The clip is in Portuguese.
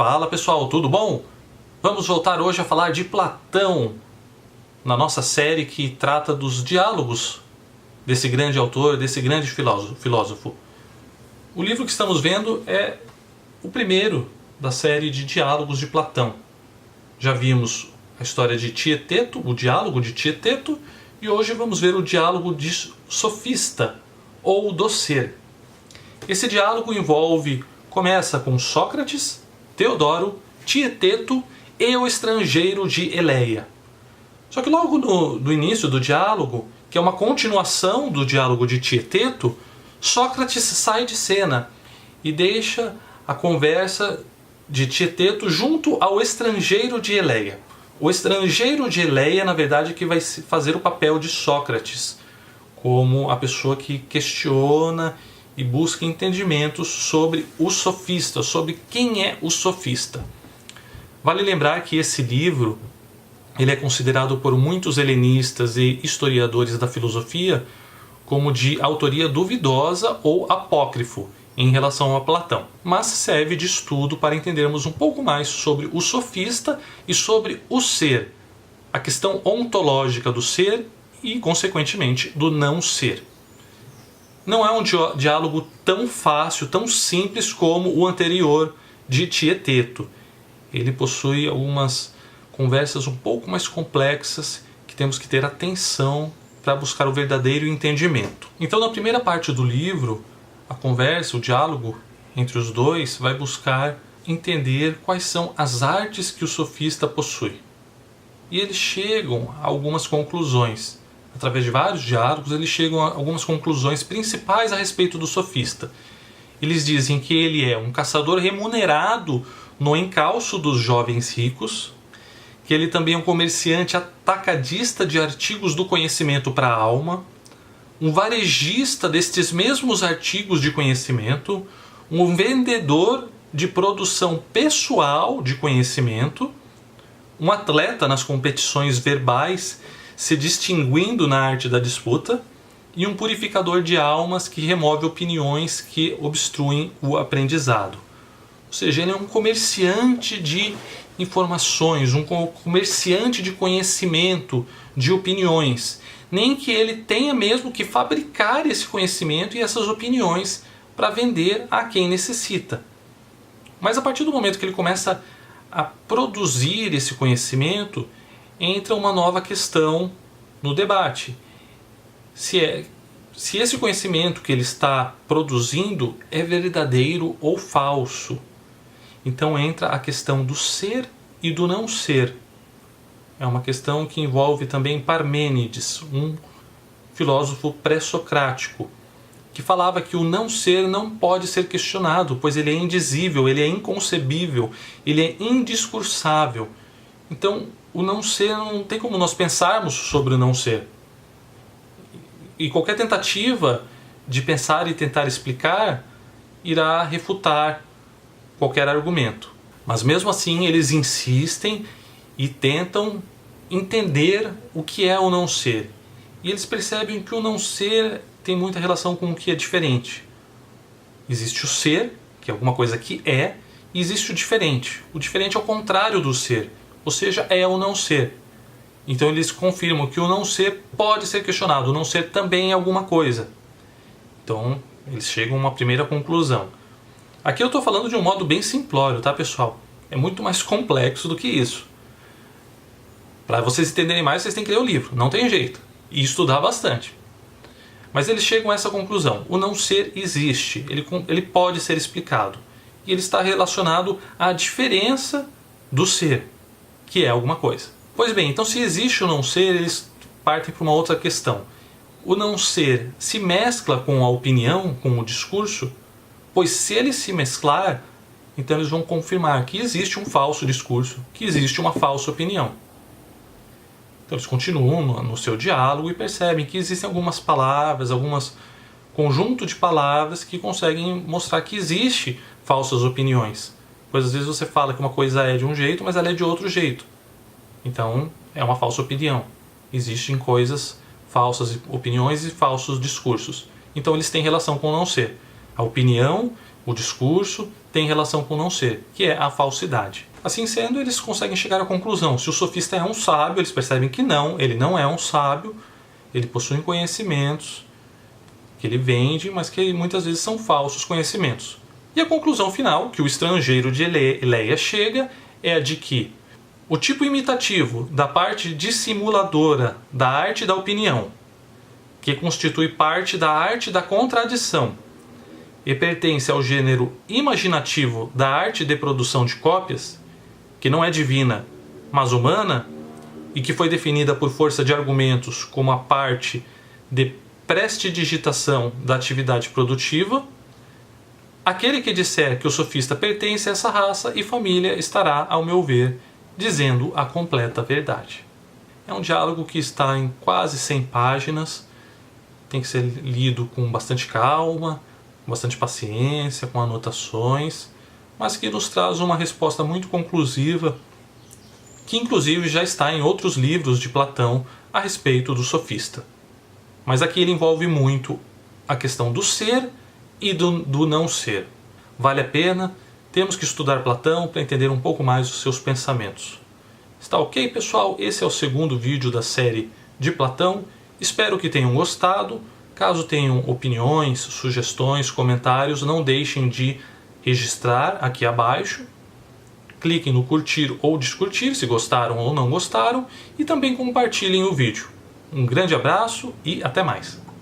Fala pessoal, tudo bom? Vamos voltar hoje a falar de Platão, na nossa série que trata dos diálogos desse grande autor, desse grande filósofo. O livro que estamos vendo é o primeiro da série de diálogos de Platão. Já vimos a história de Tieteto, o diálogo de Tieteto, e hoje vamos ver o diálogo de Sofista, ou do ser. Esse diálogo começa com Sócrates, Teodoro, Tieteto e o estrangeiro de Eleia. Só que logo no início do diálogo, que é uma continuação do diálogo de Tieteto, Sócrates sai de cena e deixa a conversa de Tieteto junto ao estrangeiro de Eleia. O estrangeiro de Eleia, na verdade, que vai fazer o papel de Sócrates, como a pessoa que questiona e busca entendimentos sobre o sofista, sobre quem é o sofista. Vale lembrar que esse livro ele é considerado por muitos helenistas e historiadores da filosofia como de autoria duvidosa ou apócrifo em relação a Platão, mas serve de estudo para entendermos um pouco mais sobre o sofista e sobre o ser, a questão ontológica do ser e, consequentemente, do não ser. Não é um diálogo tão fácil, tão simples como o anterior de Tieteto. Ele possui algumas conversas um pouco mais complexas que temos que ter atenção para buscar o verdadeiro entendimento. Então, na primeira parte do livro, a conversa, o diálogo entre os dois vai buscar entender quais são as artes que o sofista possui. E eles chegam a algumas conclusões. Através de vários diálogos, eles chegam a algumas conclusões principais a respeito do sofista. Eles dizem que ele é um caçador remunerado no encalço dos jovens ricos, que ele também é um comerciante atacadista de artigos do conhecimento para a alma, um varejista destes mesmos artigos de conhecimento, um vendedor de produção pessoal de conhecimento, um atleta nas competições verbais, se distinguindo na arte da disputa, e um purificador de almas que remove opiniões que obstruem o aprendizado. Ou seja, ele é um comerciante de informações, um comerciante de conhecimento, de opiniões. Nem que ele tenha mesmo que fabricar esse conhecimento e essas opiniões para vender a quem necessita. Mas a partir do momento que ele começa a produzir esse conhecimento, entra uma nova questão no debate. Se esse conhecimento que ele está produzindo é verdadeiro ou falso. Então entra a questão do ser e do não ser. É uma questão que envolve também Parmênides, um filósofo pré-socrático, que falava que o não ser não pode ser questionado, pois ele é indizível, ele é inconcebível, ele é indiscursável. Então, o não ser não tem como nós pensarmos sobre o não ser. E qualquer tentativa de pensar e tentar explicar irá refutar qualquer argumento. Mas mesmo assim eles insistem e tentam entender o que é o não ser. E eles percebem que o não ser tem muita relação com o que é diferente. Existe o ser, que é alguma coisa que é, e existe o diferente. O diferente é o contrário do ser, ou seja, é o não ser. Então eles confirmam que o não ser pode ser questionado, o não ser também é alguma coisa. Então eles chegam a uma primeira conclusão. Aqui eu estou falando de um modo bem simplório, tá pessoal? É muito mais complexo do que isso. Para vocês entenderem mais, vocês têm que ler o livro, não tem jeito. E estudar bastante. Mas eles chegam a essa conclusão. O não ser existe, ele pode ser explicado. E ele está relacionado à diferença do ser, que é alguma coisa. Pois bem, então se existe o não ser, eles partem para uma outra questão. O não ser se mescla com a opinião, com o discurso? Pois se ele se mesclar, então eles vão confirmar que existe um falso discurso, que existe uma falsa opinião. Então eles continuam no seu diálogo e percebem que existem algumas palavras, alguns conjunto de palavras que conseguem mostrar que existe falsas opiniões. Pois às vezes você fala que uma coisa é de um jeito, mas ela é de outro jeito. Então é uma falsa opinião. Existem coisas, falsas opiniões e falsos discursos. Então eles têm relação com o não ser. A opinião O discurso tem relação com o não ser, que é a falsidade. Assim sendo, eles conseguem chegar à conclusão. Se o sofista é um sábio, eles percebem que não, ele não é um sábio, ele possui conhecimentos que ele vende, mas que muitas vezes são falsos conhecimentos. E a conclusão final, que o estrangeiro de Eleia chega, é a de que o tipo imitativo da parte dissimuladora da arte da opinião, que constitui parte da arte da contradição, e pertence ao gênero imaginativo da arte de produção de cópias, que não é divina, mas humana, e que foi definida por força de argumentos como a parte de prestidigitação da atividade produtiva, aquele que disser que o sofista pertence a essa raça e família estará, ao meu ver, dizendo a completa verdade. É um diálogo que está em quase 100 páginas, tem que ser lido com bastante calma, com bastante paciência, com anotações, mas que nos traz uma resposta muito conclusiva, que inclusive já está em outros livros de Platão a respeito do sofista. Mas aqui ele envolve muito a questão do ser e do não ser. Vale a pena, temos que estudar Platão para entender um pouco mais os seus pensamentos. Está ok, pessoal? Esse é o segundo vídeo da série de Platão. Espero que tenham gostado. Caso tenham opiniões, sugestões, comentários, não deixem de registrar aqui abaixo. Cliquem no curtir ou descurtir se gostaram ou não gostaram e também compartilhem o vídeo. Um grande abraço e até mais!